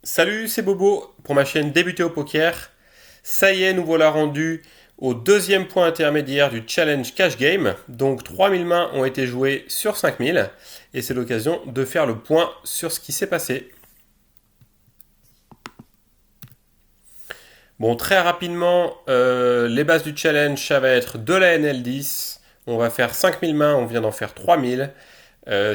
Salut, c'est Bobo pour ma chaîne Débuter au poker. Ça y est, nous voilà rendus au deuxième point intermédiaire du challenge cash game. Donc 3000 mains ont été jouées sur 5000 et c'est l'occasion de faire le point sur ce qui s'est passé. Bon, très rapidement, les bases du challenge, ça va être de la NL10. On va faire 5000 mains, on vient d'en faire 3000.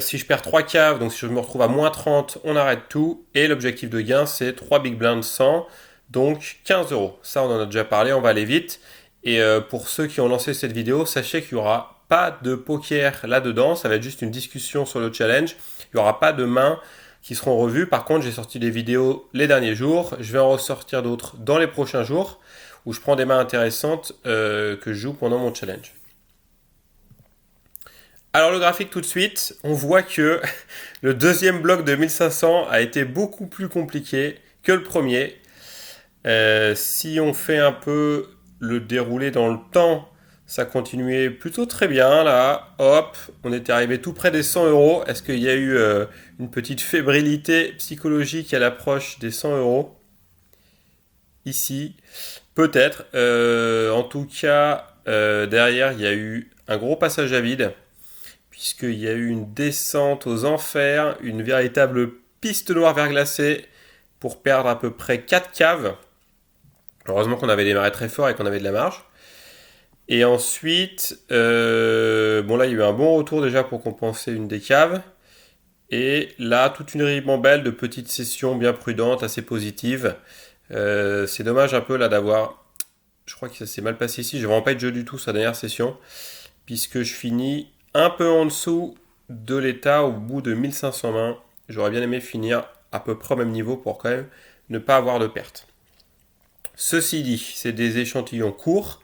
Si je perds 3 caves, donc si je me retrouve à moins 30, on arrête tout. Et l'objectif de gain, c'est 3 big blinds 100, donc 15 euros. Ça, on en a déjà parlé, on va aller vite. Et pour ceux qui ont lancé cette vidéo, sachez qu'il n'y aura pas de poker là-dedans. Ça va être juste une discussion sur le challenge. Il n'y aura pas de mains qui seront revues. Par contre, j'ai sorti des vidéos les derniers jours. Je vais en ressortir d'autres dans les prochains jours où je prends des mains intéressantes que je joue pendant mon challenge. Alors le graphique tout de suite, on voit que le deuxième bloc de 1500 a été beaucoup plus compliqué que le premier. Si on fait un peu le déroulé dans le temps, ça continuait plutôt très bien là. Hop, on était arrivé tout près des 100 euros. Est-ce qu'il y a eu une petite fébrilité psychologique à l'approche des 100 euros ici? Peut-être. En tout cas, derrière, il y a eu un gros passage à vide puisqu'il y a eu une descente aux enfers, une véritable piste noire verglacée pour perdre à peu près 4 caves. Heureusement qu'on avait démarré très fort et qu'on avait de la marge. Et ensuite, bon là il y a eu un bon retour déjà pour compenser une des caves. Et là, toute une ribambelle de petites sessions bien prudentes, assez positives. C'est dommage un peu là d'avoir... Je crois que ça s'est mal passé ici. J'ai vraiment pas eu de jeu du tout sa dernière session. Puisque je finis un peu en dessous de l'état au bout de 1500 mains. J'aurais bien aimé finir à peu près au même niveau pour quand même ne pas avoir de perte. Ceci dit, c'est des échantillons courts,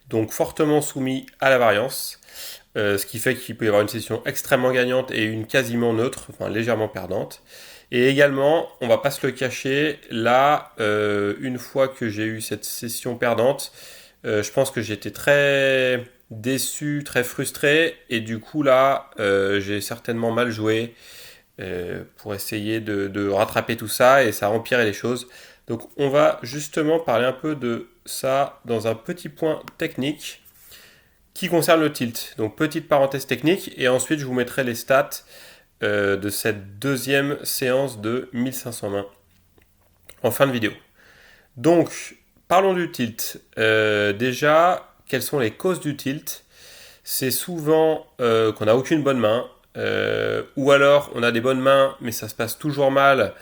donc fortement soumis à la variance, ce qui fait qu'il peut y avoir une session extrêmement gagnante et une quasiment neutre, enfin légèrement perdante. Et également, on va pas se le cacher, là, une fois que j'ai eu cette session perdante, je pense que j'étais très déçu, très frustré, et du coup là, j'ai certainement mal joué pour essayer de rattraper tout ça, et ça a empiré les choses. Donc on va justement parler un peu de ça dans un petit point technique qui concerne le tilt. Donc petite parenthèse technique, et ensuite je vous mettrai les stats de cette deuxième séance de 1500 mains en fin de vidéo. Donc, parlons du tilt. Déjà, quelles sont les causes du tilt? C'est souvent qu'on n'a aucune bonne main, ou alors on a des bonnes mains, mais ça se passe toujours mal.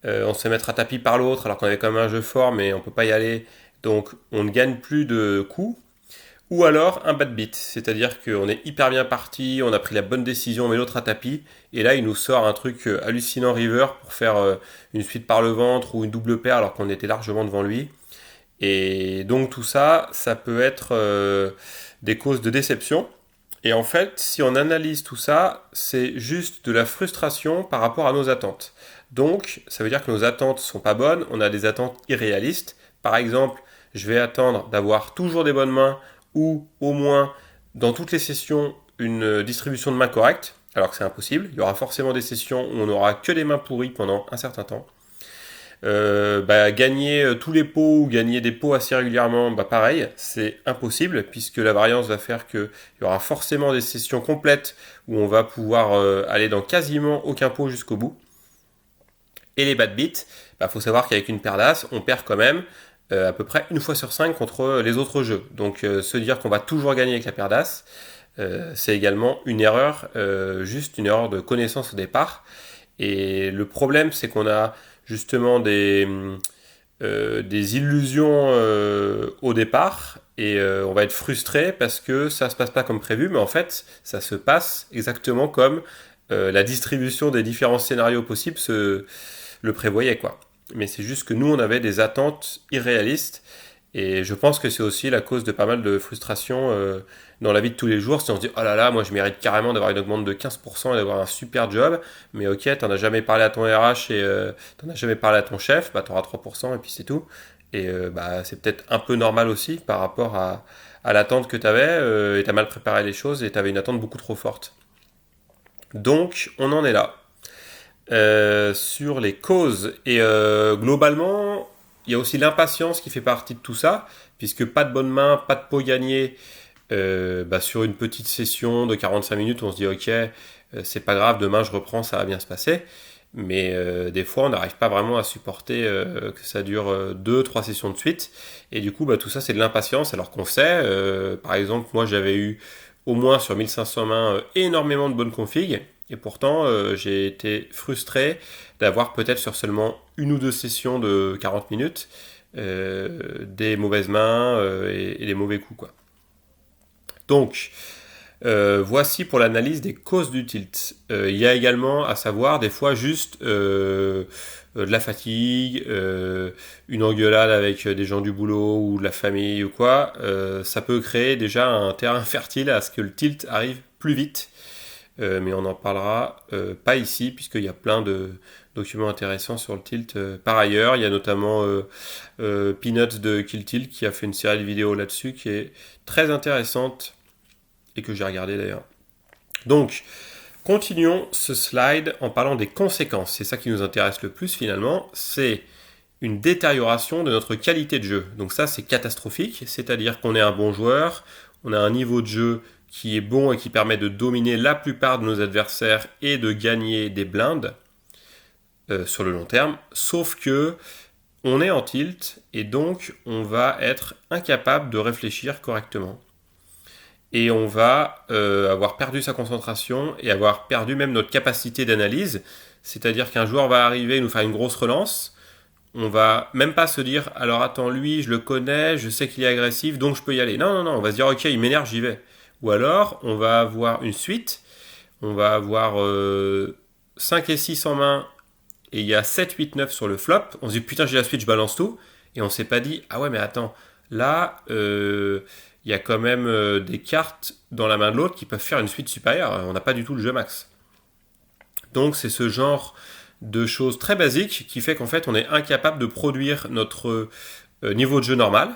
On se fait mettre à tapis par l'autre, alors qu'on avait quand même un jeu fort, mais on ne peut pas y aller. Donc, on ne gagne plus de coups. Ou alors un bad beat, c'est-à-dire qu'on est hyper bien parti, on a pris la bonne décision, on met l'autre à tapis, et là il nous sort un truc hallucinant river pour faire une suite par le ventre ou une double paire alors qu'on était largement devant lui. Et donc tout ça, ça peut être des causes de déception. Et en fait, si on analyse tout ça, c'est juste de la frustration par rapport à nos attentes. Donc, ça veut dire que nos attentes sont pas bonnes, on a des attentes irréalistes. Par exemple, je vais attendre d'avoir toujours des bonnes mains ou au moins dans toutes les sessions une distribution de mains correcte, alors que c'est impossible. Il y aura forcément des sessions où on n'aura que des mains pourries pendant un certain temps. Gagner tous les pots ou gagner des pots assez régulièrement, pareil, c'est impossible puisque la variance va faire qu'il y aura forcément des sessions complètes où on va pouvoir aller dans quasiment aucun pot jusqu'au bout. Et les bad beats, faut savoir qu'avec une paire d'as, on perd quand même à peu près une fois sur 5 contre les autres jeux. Donc se dire qu'on va toujours gagner avec la paire d'as, c'est également une erreur, juste une erreur de connaissance au départ. Et le problème, c'est qu'on a justement des illusions au départ et on va être frustré parce que ça se passe pas comme prévu, mais en fait, ça se passe exactement comme la distribution des différents scénarios possibles le prévoyait, quoi. Mais c'est juste que nous, on avait des attentes irréalistes et je pense que c'est aussi la cause de pas mal de frustration dans la vie de tous les jours. Si on se dit, oh là là, moi je mérite carrément d'avoir une augmente de 15% et d'avoir un super job, mais ok, t'en as jamais parlé à ton RH et t'en as jamais parlé à ton chef, t'auras 3% et puis c'est tout. Et c'est peut-être un peu normal aussi par rapport à l'attente que t'avais et t'as mal préparé les choses et t'avais une attente beaucoup trop forte. Donc, on en est là. sur les causes. Et globalement, il y a aussi l'impatience qui fait partie de tout ça, puisque pas de bonne main, pas de pot gagné. Sur une petite session de 45 minutes, on se dit ok, c'est pas grave, demain je reprends, ça va bien se passer. Mais des fois, on n'arrive pas vraiment à supporter que ça dure 2-3 sessions de suite. Et du coup, tout ça, c'est de l'impatience, alors qu'on sait. Par exemple, moi, j'avais eu au moins sur 1500 mains énormément de bonnes configs. Et pourtant, j'ai été frustré d'avoir peut-être sur seulement une ou deux sessions de 40 minutes des mauvaises mains et des mauvais coups, quoi. Donc, voici pour l'analyse des causes du tilt. Il y a également à savoir des fois juste de la fatigue, une engueulade avec des gens du boulot ou de la famille ou quoi. Ça peut créer déjà un terrain fertile à ce que le tilt arrive plus vite. Mais on n'en parlera pas ici puisqu'il y a plein de documents intéressants sur le tilt par ailleurs. Il y a notamment Peanuts de Kill Tilt qui a fait une série de vidéos là-dessus qui est très intéressante et que j'ai regardé d'ailleurs. Donc, continuons ce slide en parlant des conséquences. C'est ça qui nous intéresse le plus finalement. C'est une détérioration de notre qualité de jeu. Donc ça, c'est catastrophique. C'est-à-dire qu'on est un bon joueur, on a un niveau de jeu qui est bon et qui permet de dominer la plupart de nos adversaires et de gagner des blindes sur le long terme. Sauf que on est en tilt et donc on va être incapable de réfléchir correctement. Et on va avoir perdu sa concentration et avoir perdu même notre capacité d'analyse. C'est-à-dire qu'un joueur va arriver et nous faire une grosse relance. On va même pas se dire, alors attends, lui, je le connais, je sais qu'il est agressif, donc je peux y aller. Non, on va se dire, ok, il m'énerve, j'y vais. Ou alors, on va avoir une suite, on va avoir 5 et 6 en main, et il y a 7, 8, 9 sur le flop. On se dit, putain, j'ai la suite, je balance tout. Et on s'est pas dit, ah ouais, mais attends, là, il y a quand même des cartes dans la main de l'autre qui peuvent faire une suite supérieure. On n'a pas du tout le jeu max. Donc c'est ce genre de choses très basiques qui fait qu'en fait on est incapable de produire notre niveau de jeu normal.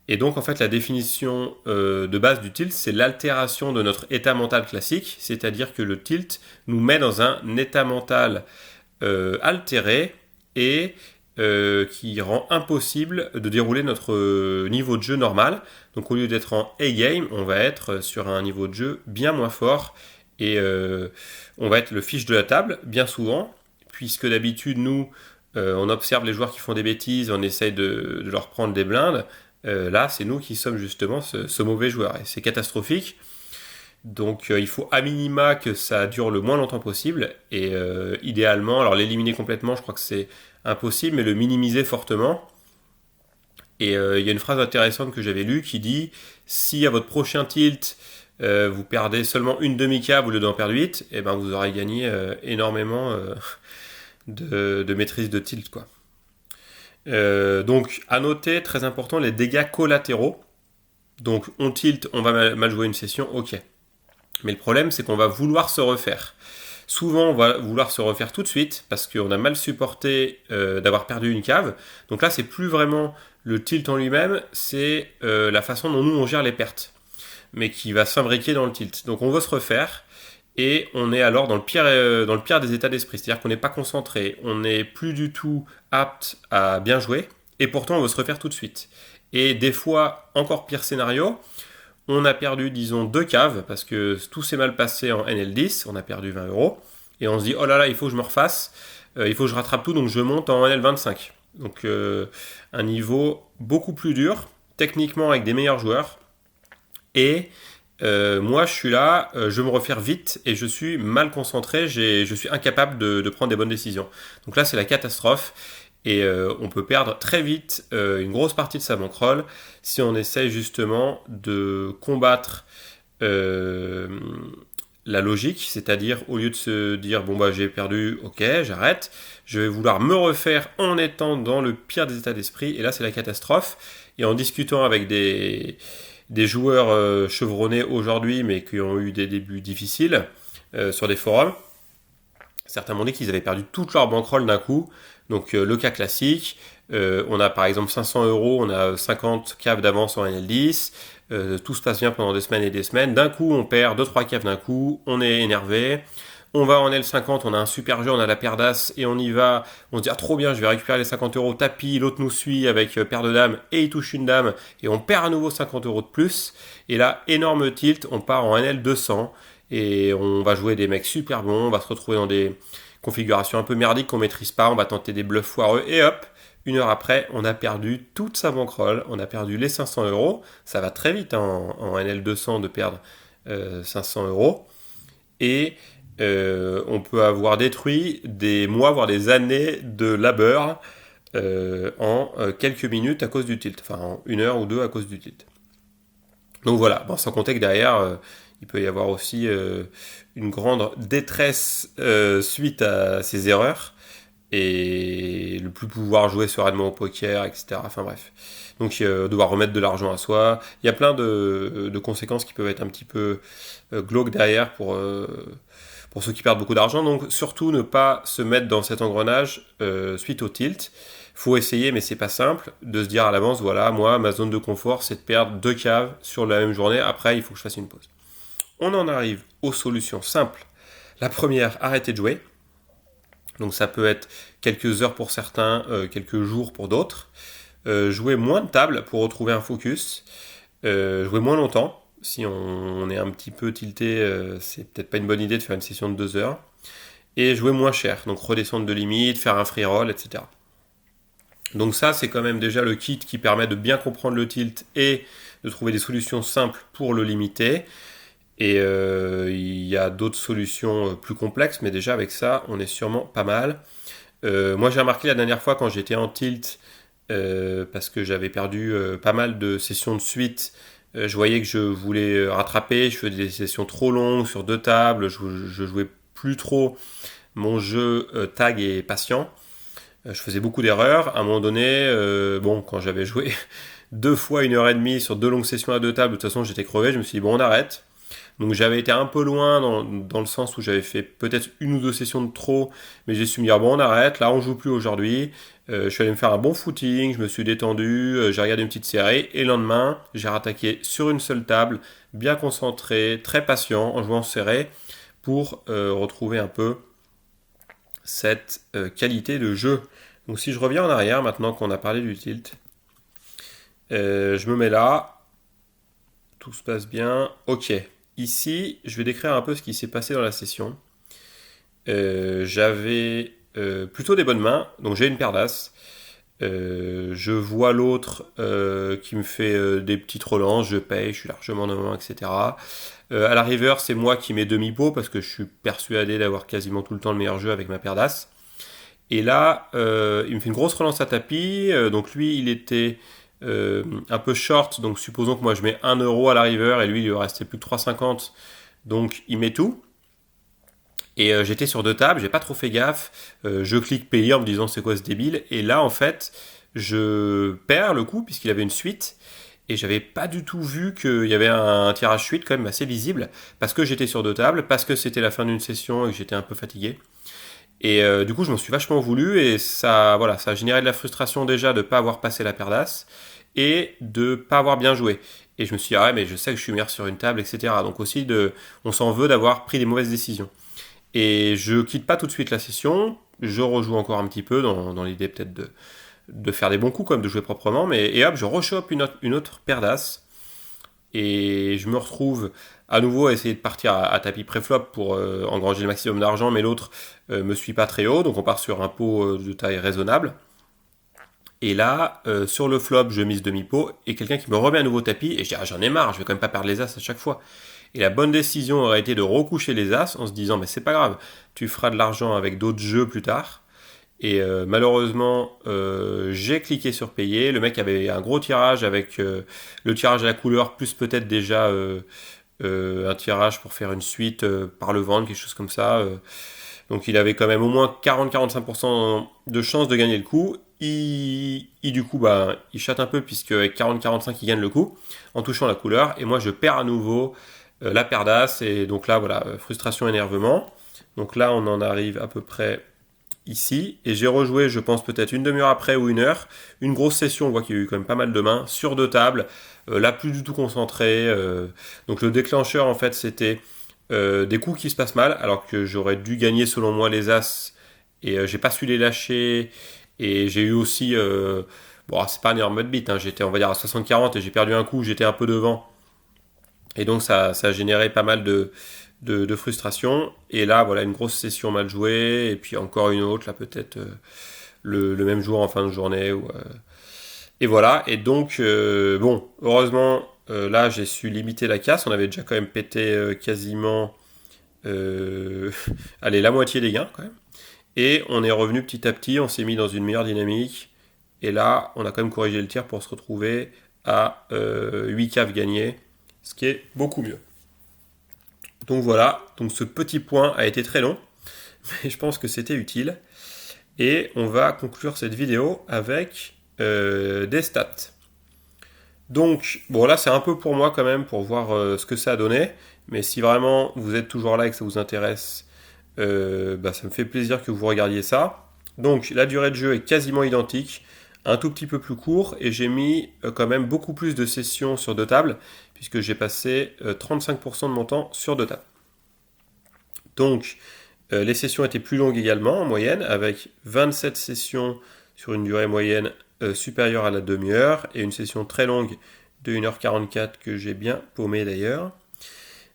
Et donc en fait la définition de base du tilt, c'est l'altération de notre état mental classique, c'est-à-dire que le tilt nous met dans un état mental altéré et qui rend impossible de dérouler notre niveau de jeu normal. Donc au lieu d'être en A-game, on va être sur un niveau de jeu bien moins fort et on va être le fiche de la table bien souvent, puisque d'habitude nous on observe les joueurs qui font des bêtises, on essaye de leur prendre des blindes. Là c'est nous qui sommes justement ce mauvais joueur et c'est catastrophique. Donc il faut à minima que ça dure le moins longtemps possible et idéalement, alors l'éliminer complètement je crois que c'est impossible, mais le minimiser fortement. Et il y a une phrase intéressante que j'avais lue qui dit si à votre prochain tilt vous perdez seulement une demi-cave au lieu d'en perdre 8, et ben vous aurez gagné énormément de maîtrise de tilt, quoi. Donc à noter, très important, les dégâts collatéraux. Donc on tilt, on va mal jouer une session, ok. Mais le problème c'est qu'on va vouloir se refaire. Souvent, on va vouloir se refaire tout de suite parce qu'on a mal supporté d'avoir perdu une cave. Donc là, c'est plus vraiment le tilt en lui-même, c'est la façon dont nous on gère les pertes, mais qui va s'imbriquer dans le tilt. Donc on veut se refaire et on est alors dans le pire des états d'esprit, c'est-à-dire qu'on n'est pas concentré, on n'est plus du tout apte à bien jouer et pourtant on veut se refaire tout de suite. Et des fois, encore pire scénario, on a perdu, disons, 2 caves parce que tout s'est mal passé en NL10, on a perdu 20 €, et on se dit, oh là là, il faut que je me refasse, il faut que je rattrape tout, donc je monte en NL25. Donc un niveau beaucoup plus dur, techniquement avec des meilleurs joueurs, et moi je suis là, je veux me refaire vite, et je suis mal concentré, je suis incapable de prendre des bonnes décisions. Donc là c'est la catastrophe, et on peut perdre très vite une grosse partie de sa bankroll si on essaye justement de combattre la logique, c'est-à-dire au lieu de se dire bon j'ai perdu, ok j'arrête, je vais vouloir me refaire en étant dans le pire des états d'esprit, et là c'est la catastrophe. Et en discutant avec des joueurs chevronnés aujourd'hui mais qui ont eu des débuts difficiles sur des forums, certains m'ont dit qu'ils avaient perdu toute leur bankroll d'un coup. Donc le cas classique, on a par exemple 500 €, on a 50 caves d'avance en NL10, tout se passe bien pendant des semaines et des semaines. D'un coup, on perd 2-3 caves d'un coup, on est énervé, On va en L50, on a un super jeu, on a la paire d'As et on y va. On se dit, ah, trop bien, je vais récupérer les 50 euros. Tapis, l'autre nous suit avec paire de dames et il touche une dame et on perd à nouveau 50 euros de plus. Et là, énorme tilt, on part en NL200 et on va jouer des mecs super bons. On va se retrouver dans des configurations un peu merdiques qu'on maîtrise pas. On va tenter des bluffs foireux et hop, une heure après, on a perdu toute sa bankroll. On a perdu les 500 euros. Ça va très vite en NL200 de perdre 500 euros. Et on peut avoir détruit des mois, voire des années de labeur en quelques minutes à cause du tilt. Enfin, en une heure ou deux à cause du tilt. Donc voilà, bon, sans compter que derrière, il peut y avoir aussi une grande détresse suite à ces erreurs et le plus pouvoir jouer sereinement au poker, etc. Enfin bref. Donc devoir remettre de l'argent à soi. Il y a plein de conséquences qui peuvent être un petit peu glauques derrière pour ceux qui perdent beaucoup d'argent. Donc surtout ne pas se mettre dans cet engrenage suite au tilt. Faut essayer, mais c'est pas simple, de se dire à l'avance, voilà, moi, ma zone de confort, c'est de perdre 2 caves sur la même journée. Après, il faut que je fasse une pause. On en arrive aux solutions simples. La première, arrêter de jouer. Donc ça peut être quelques heures pour certains, quelques jours pour d'autres. Jouer moins de tables pour retrouver un focus. Jouer moins longtemps. Si on est un petit peu tilté, c'est peut-être pas une bonne idée de faire une session de 2 heures. Et jouer moins cher. Donc redescendre de limite, faire un free roll, etc. Donc ça, c'est quand même déjà le kit qui permet de bien comprendre le tilt et de trouver des solutions simples pour le limiter. Et il y a d'autres solutions plus complexes, mais déjà avec ça, on est sûrement pas mal. Moi, j'ai remarqué la dernière fois quand j'étais en tilt, parce que j'avais perdu pas mal de sessions de suite, je voyais que je voulais rattraper, je faisais des sessions trop longues sur 2 tables, je jouais plus trop mon jeu tag et patient. Je faisais beaucoup d'erreurs. À un moment donné, quand j'avais joué 2 fois 1h30 sur 2 longues sessions à 2 tables, de toute façon j'étais crevé, je me suis dit bon, on arrête. Donc j'avais été un peu loin dans le sens où j'avais fait peut-être 1 ou 2 sessions de trop, mais j'ai su me dire bon, on arrête, là on joue plus aujourd'hui. Je suis allé me faire un bon footing, je me suis détendu, j'ai regardé une petite série et le lendemain j'ai rattaqué sur une seule table, bien concentré, très patient, en jouant serré pour retrouver un peu cette qualité de jeu. Donc si je reviens en arrière, maintenant qu'on a parlé du tilt, je me mets là, tout se passe bien, ok. Ici, je vais décrire un peu ce qui s'est passé dans la session. J'avais plutôt des bonnes mains, donc j'ai une paire d'as. Je vois l'autre qui me fait des petites relances, je paye, je suis largement devant, etc. À la river, c'est moi qui mets demi-pot parce que je suis persuadé d'avoir quasiment tout le temps le meilleur jeu avec ma paire d'as. Et là, il me fait une grosse relance à tapis. Donc lui, il était un peu short. Donc supposons que moi, je mets 1 euro à la river et lui, il lui restait plus que 3,50. Donc il met tout. Et j'étais sur 2 tables, j'ai pas trop fait gaffe. Je clique payer en me disant c'est quoi ce débile. Et là, en fait, je perds le coup puisqu'il avait une suite. Et j'avais pas du tout vu qu'il y avait un tirage suite quand même assez visible. Parce que j'étais sur 2 tables, parce que c'était la fin d'une session et que j'étais un peu fatigué. Et du coup, je m'en suis vachement voulu et ça a généré de la frustration déjà de ne pas avoir passé la paire d'as et de ne pas avoir bien joué. Et je me suis dit, ah ouais, mais je sais que je suis meilleur sur une table, etc. Donc aussi, on s'en veut d'avoir pris des mauvaises décisions. Et je quitte pas tout de suite la session, je rejoue encore un petit peu dans l'idée peut-être de faire des bons coups, comme de jouer proprement, et hop, je rechoppe une autre paire d'as. Et je me retrouve à nouveau à essayer de partir à tapis pré-flop pour engranger le maximum d'argent, mais l'autre me suit pas très haut, donc on part sur un pot de taille raisonnable. Et là, sur le flop, je mise demi-pot, et quelqu'un qui me remet un nouveau tapis, et je dis, ah, j'en ai marre, je vais quand même pas perdre les as à chaque fois. Et la bonne décision aurait été de recoucher les as en se disant, mais c'est pas grave, tu feras de l'argent avec d'autres jeux plus tard. Et malheureusement, j'ai cliqué sur payer. Le mec avait un gros tirage avec le tirage à la couleur, plus peut-être déjà un tirage pour faire une suite par le ventre, quelque chose comme ça. Donc il avait quand même au moins 40-45% de chance de gagner le coup. Du coup, il chatte un peu, puisque avec 40-45, il gagne le coup en touchant la couleur. Et moi, je perds à nouveau la paire d'as. Et donc là, voilà, frustration, énervement. Donc là, on en arrive à peu près ici, et j'ai rejoué, je pense peut-être une demi-heure après ou 1 heure, une grosse session. On voit qu'il y a eu quand même pas mal de mains sur 2 tables, là plus du tout concentré. Donc le déclencheur en fait c'était des coups qui se passent mal, alors que j'aurais dû gagner selon moi les As, et j'ai pas su les lâcher, et j'ai eu aussi... bon, c'est pas un énorme beat, hein, j'étais on va dire à 60-40 et j'ai perdu un coup, j'étais un peu devant. Et donc ça a généré pas mal de frustration. Et là, voilà, une grosse session mal jouée, et puis encore une autre, là peut-être le même jour en fin de journée. Et voilà, et donc, bon, heureusement, là j'ai su limiter la casse. On avait déjà quand même pété quasiment allez, la moitié des gains quand même. Et on est revenu petit à petit, on s'est mis dans une meilleure dynamique. Et là, on a quand même corrigé le tir pour se retrouver à 8 caves gagnées, ce qui est beaucoup mieux. Donc voilà, donc ce petit point a été très long, mais je pense que c'était utile. Et on va conclure cette vidéo avec des stats. Donc, bon là c'est un peu pour moi quand même, pour voir ce que ça a donné. Mais si vraiment vous êtes toujours là et que ça vous intéresse, ça me fait plaisir que vous regardiez ça. Donc la durée de jeu est quasiment identique, un tout petit peu plus court, et j'ai mis quand même beaucoup plus de sessions sur 2 tables, puisque j'ai passé 35% de mon temps sur 2 tables. Donc les sessions étaient plus longues également en moyenne, avec 27 sessions sur une durée moyenne supérieure à la demi-heure, et une session très longue de 1h44 que j'ai bien paumé d'ailleurs.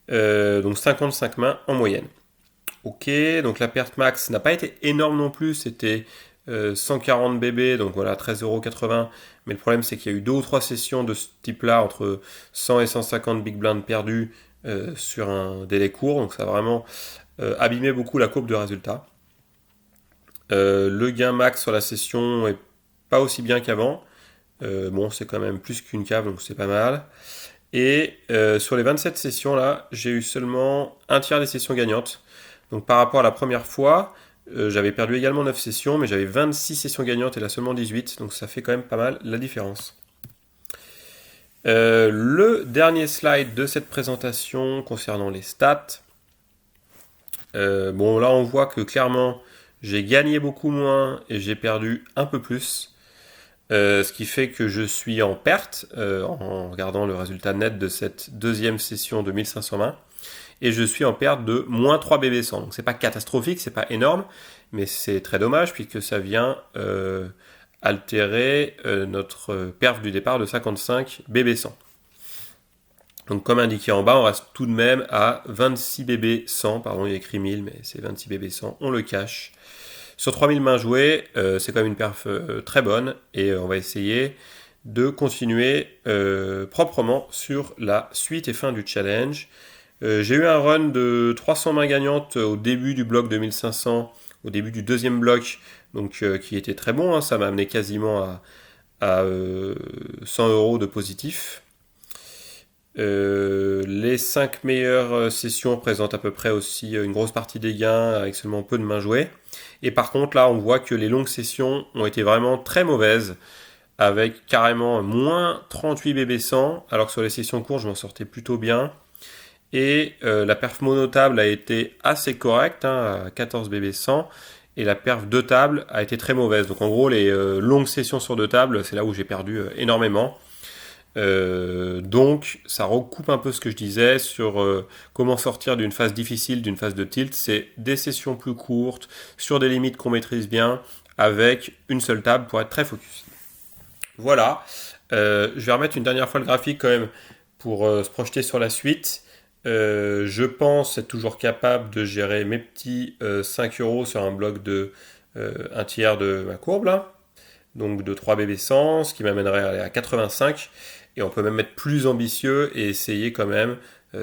Donc 55 mains en moyenne. Ok, donc la perte max n'a pas été énorme non plus, c'était 140 BB, donc voilà, 13,80€. Mais le problème, c'est qu'il y a eu 2 ou 3 sessions de ce type-là, entre 100 et 150 big blinds perdus sur un délai court, donc ça a vraiment abîmé beaucoup la courbe de résultats. Le gain max sur la session est pas aussi bien qu'avant. Bon, c'est quand même plus qu'une cave, donc c'est pas mal. Et sur les 27 sessions là, j'ai eu seulement un tiers des sessions gagnantes. Donc par rapport à la première fois, j'avais perdu également 9 sessions, mais j'avais 26 sessions gagnantes et là seulement 18, donc ça fait quand même pas mal la différence. Le dernier slide de cette présentation concernant les stats. Bon là on voit que clairement j'ai gagné beaucoup moins et j'ai perdu un peu plus. Ce qui fait que je suis en perte en regardant le résultat net de cette deuxième session de 1520. Et je suis en perte de moins 3 BB100. Donc c'est pas catastrophique, c'est pas énorme, mais c'est très dommage puisque ça vient altérer notre perf du départ de 55 BB100. Donc comme indiqué en bas, on reste tout de même à 26 BB100. Pardon, il y a écrit 1000, mais c'est 26 BB100. On le cache. Sur 3000 mains jouées, c'est quand même une perf très bonne et on va essayer de continuer proprement sur la suite et fin du challenge. J'ai eu un run de 300 mains gagnantes au début du bloc de 1500, au début du deuxième bloc, donc qui était très bon, hein, ça m'a amené quasiment à 100€ de positif. Les 5 meilleures sessions présentent à peu près aussi une grosse partie des gains avec seulement peu de mains jouées. Et par contre là on voit que les longues sessions ont été vraiment très mauvaises avec carrément moins 38 BB100 alors que sur les sessions courtes je m'en sortais plutôt bien. Et la perf monotable a été assez correcte, hein, à 14 BB100, et la perf 2 tables a été très mauvaise. Donc en gros, les longues sessions sur 2 tables, c'est là où j'ai perdu énormément. Donc ça recoupe un peu ce que je disais sur comment sortir d'une phase difficile, d'une phase de tilt. C'est des sessions plus courtes, sur des limites qu'on maîtrise bien, avec une seule table pour être très focus. Voilà, je vais remettre une dernière fois le graphique quand même pour se projeter sur la suite. Je pense être toujours capable de gérer mes petits 5€ sur un bloc de 1/3 de ma courbe là, donc de 3 BB100, ce qui m'amènerait à aller à 85, et on peut même être plus ambitieux et essayer quand même,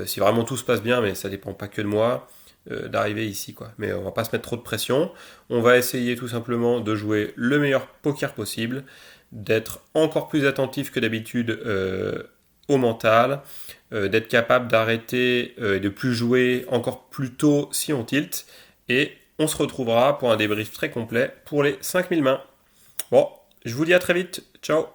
si vraiment tout se passe bien, mais ça dépend pas que de moi, d'arriver ici quoi. Mais on va pas se mettre trop de pression, on va essayer tout simplement de jouer le meilleur poker possible, d'être encore plus attentif que d'habitude au mental, d'être capable d'arrêter et de plus jouer encore plus tôt si on tilt, et on se retrouvera pour un débrief très complet pour les 5000 mains. Bon, je vous dis à très vite, ciao.